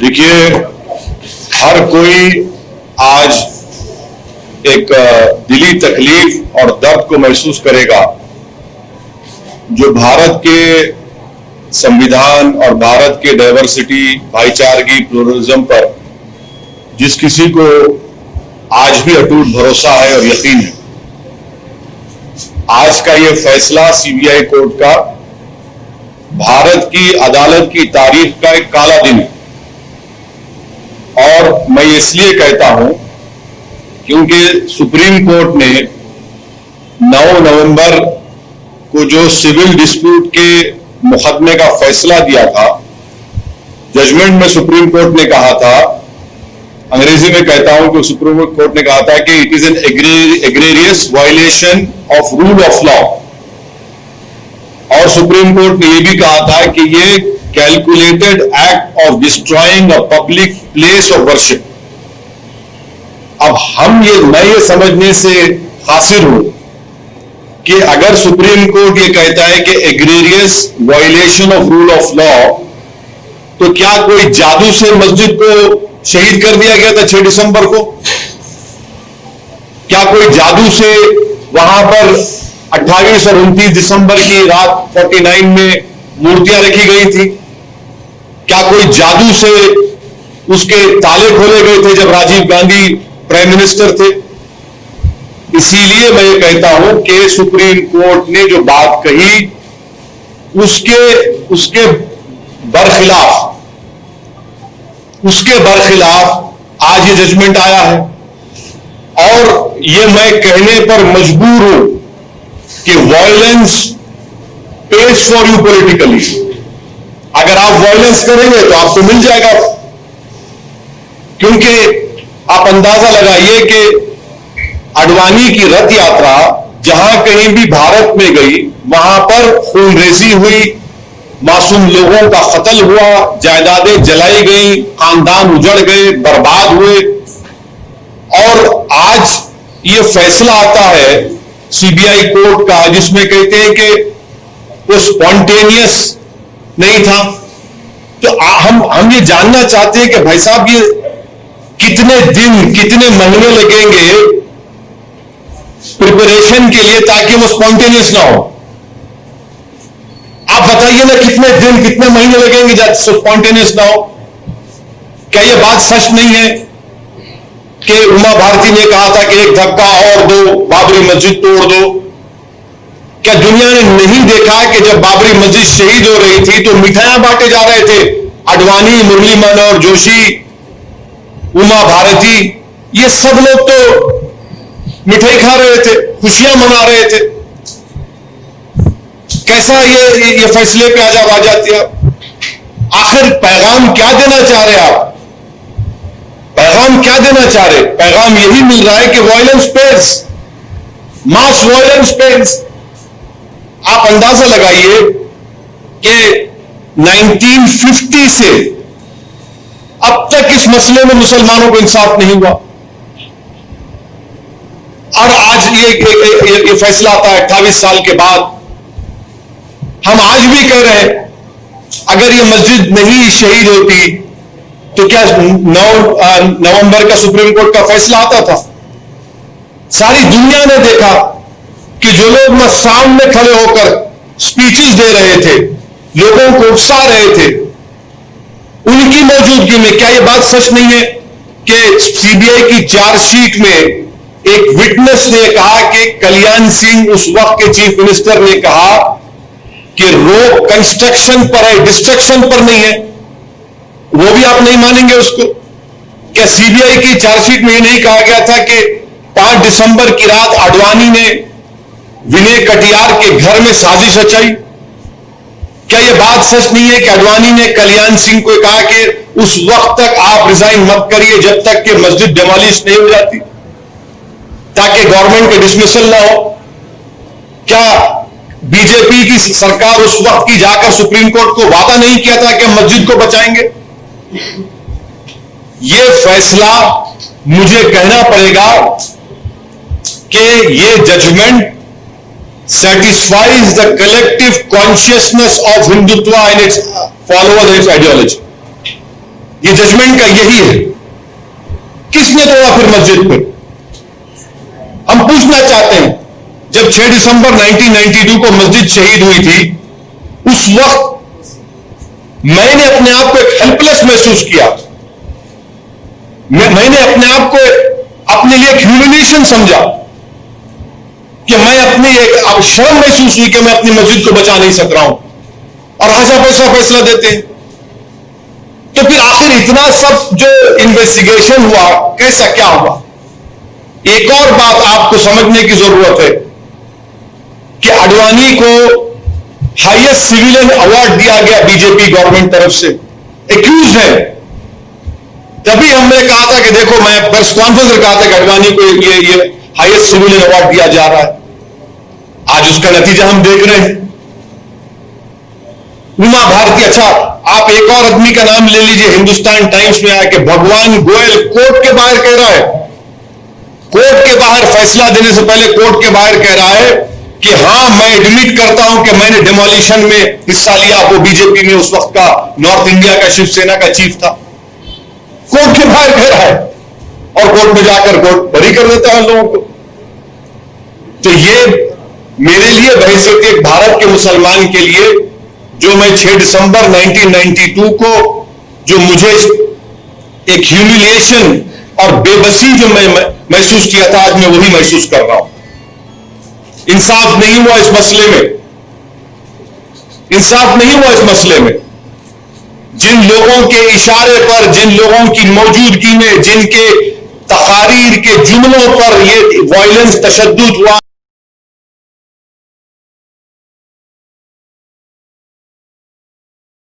देखिए, हर कोई आज एक दिली तकलीफ और दर्द को महसूस करेगा जो भारत के संविधान और भारत के डाइवर्सिटी, भाईचारगी, प्लुरलिज्म पर जिस किसी को आज भी अटूट भरोसा है और यकीन है, आज का ये फैसला सीबीआई कोर्ट का भारत की अदालत की तारीख का एक काला दिन है। और मैं इसलिए कहता हूं क्योंकि सुप्रीम कोर्ट ने 9 नवंबर को जो सिविल डिस्प्यूट के मुकदमे का फैसला दिया था, जजमेंट में सुप्रीम कोर्ट ने कहा था, अंग्रेजी में कहता हूं कि सुप्रीम कोर्ट ने कहा था कि it is an egregious violation of rule of law. और सुप्रीम कोर्ट ने यह भी कहा था कि ये calculated act of destroying a public place of worship. अब मैं ये समझने से हासिल हूं कि अगर सुप्रीम कोर्ट ये कहता है कि egregious violation of rule of law, तो क्या कोई जादू से मस्जिद को शहीद कर दिया गया था 6 दिसंबर को? क्या कोई जादू से वहां पर 28 और 29 दिसंबर की रात 49 में मूर्तियां रखी गई थी? क्या कोई जादू से उसके ताले खोले गए थे जब राजीव गांधी प्राइम मिनिस्टर थे? इसीलिए मैं ये कहता हूं कि सुप्रीम कोर्ट ने जो बात कही उसके बरखिलाफ आज ये जजमेंट आया है। और ये मैं कहने पर मजबूर हूं कि violence page for you politically. अगर आप वायलेंस करेंगे तो आपको मिल जाएगा, क्योंकि आप अंदाजा लगाइए कि अडवाणी की रथ यात्रा जहां कहीं भी भारत में गई, वहां पर खूनरेजी हुई, मासूम लोगों का कत्ल हुआ, जायदादें जलाई गई, खानदान उजड़ गए, बर्बाद हुए। और आज ये फैसला आता है सीबीआई कोर्ट का जिसमें कहते हैं कि वो स्पॉन्टेनियस नहीं था। तो हम ये जानना चाहते हैं कि भाई साहब, ये कितने दिन, कितने महीने लगेंगे प्रिपरेशन के लिए ताकि वो स्पॉन्टेनियस ना हो? आप बताइए ना, कितने दिन, कितने महीने लगेंगे जब स्पॉन्टेनियस ना हो? क्या ये बात सच नहीं है कि उमा भारती ने कहा था कि एक धक्का और दो, बाबरी मस्जिद तोड़ दो? क्या दुनिया ने नहीं देखा कि जब बाबरी मस्जिद शहीद हो रही थी तो मिठाइयां बांटे जा रहे थे? अडवाणी, मुरली मनोहर जोशी, उमा भारती, ये सब लोग तो मिठाई खा रहे थे, खुशियां मना रहे थे। कैसा ये फैसले पे आ जाती है? आखिर पैगाम क्या देना चाह रहे आप? पैगाम क्या देना चाह रहे? पैगाम यही मिल रहा है कि वायलेंस पेज, मास वायलेंस पेज। आप अंदाजा लगाइए कि 1950 से अब तक इस मसले में मुसलमानों को इंसाफ नहीं हुआ, और आज ये फैसला आता है 28 साल के बाद। हम आज भी कह रहे हैं, अगर ये मस्जिद नहीं शहीद होती तो क्या 9 नवंबर का सुप्रीम कोर्ट का फैसला आता था? सारी दुनिया ने देखा कि जो लोग ना सामने खड़े होकर स्पीचेस दे रहे थे, लोगों को उकसा रहे थे, उनकी मौजूदगी में क्या यह बात सच नहीं है कि सीबीआई की चार्जशीट में एक विटनेस ने कहा कि कल्याण सिंह उस वक्त के चीफ मिनिस्टर ने कहा कि रोक कंस्ट्रक्शन पर है, डिस्ट्रक्शन पर नहीं है? वो भी आप नहीं मानेंगे उसको? क्या सीबीआई की चार्जशीट में नहीं कहा गया था कि 5 दिसंबर की रात अडवाणी ने विनय कटियार के घर में साजिश रचाई? क्या यह बात सच नहीं है कि अडवाणी ने कल्याण सिंह को कहा कि उस वक्त तक आप रिजाइन मत करिए जब तक कि मस्जिद डिमोलिश नहीं हो जाती, ताकि गवर्नमेंट के डिसमिसल ना हो? क्या बीजेपी की सरकार उस वक्त की जाकर सुप्रीम कोर्ट को वादा नहीं किया था कि हम मस्जिद को बचाएंगे? यह फैसला मुझे कहना पड़ेगा कि यह judgement satisfies the collective consciousness of Hindutva and its followers and its ideology. ये जजमेंट का यही है। किसने तोड़ा फिर मस्जिद पे? हम पूछना चाहते हैं, जब 6 दिसंबर 1992 को मस्जिद शहीद हुई थी, उस वक्त मैंने अपने आप को एक हेल्पलेस महसूस किया। मैंने अपने आप को अपने लिए एक ह्यूमिलिएशन समझा कि मैं अपनी एक शर्म महसूस हुई कि मैं अपनी मस्जिद को बचा नहीं सक रहा हूं, और आज आप ऐसा फैसला देते हैं। तो फिर आखिर इतना सब जो इन्वेस्टिगेशन हुआ, कैसा क्या हुआ? एक और बात आपको समझने की जरूरत है कि आडवाणी को हाईएस्ट सिविलियन अवार्ड दिया गया बीजेपी गवर्नमेंट तरफ से, एक्यूज है। तभी हमने कहा था कि देखो, मैं प्रेस कॉन्फ्रेंस में कहा था कि आडवाणी को ये हाईएस्ट सिविलियन अवार्ड दिया जा रहा है। आज उसका नतीजा हम देख रहे हैं। उमा भारती, अच्छा आप एक और आदमी का नाम ले लीजिए, हिंदुस्तान टाइम्स में आया कि भगवान गोयल कोर्ट के बाहर कह रहा है, कोर्ट के बाहर फैसला देने से पहले कोर्ट के बाहर कह रहा है कि हां, मैं एडमिट करता हूं कि मैंने डिमोलिशन में हिस्सा लिया। वो बीजेपी में उस वक्त का नॉर्थ इंडिया का शिवसेना का चीफ था, कोर्ट के बाहर कह रहा है, और कोर्ट में जाकर कोर्ट बरी कर देता है लोगों को। तो ये मेरे लिए, बहैसियत एक भारत के मुसलमान के लिए, जो मैं 6 दिसंबर 1992 को जो मुझे एक ह्यूमिलिएशन और बेबसी जो मैं महसूस किया था, आज मैं वही महसूस कर रहा हूं। इंसाफ नहीं हुआ इस मसले में, इंसाफ नहीं हुआ इस मसले में। जिन लोगों के इशारे पर, जिन लोगों की मौजूदगी में, जिनके तकारीर के जुमलों पर ये वायलेंस, तशद्दुद हुआ,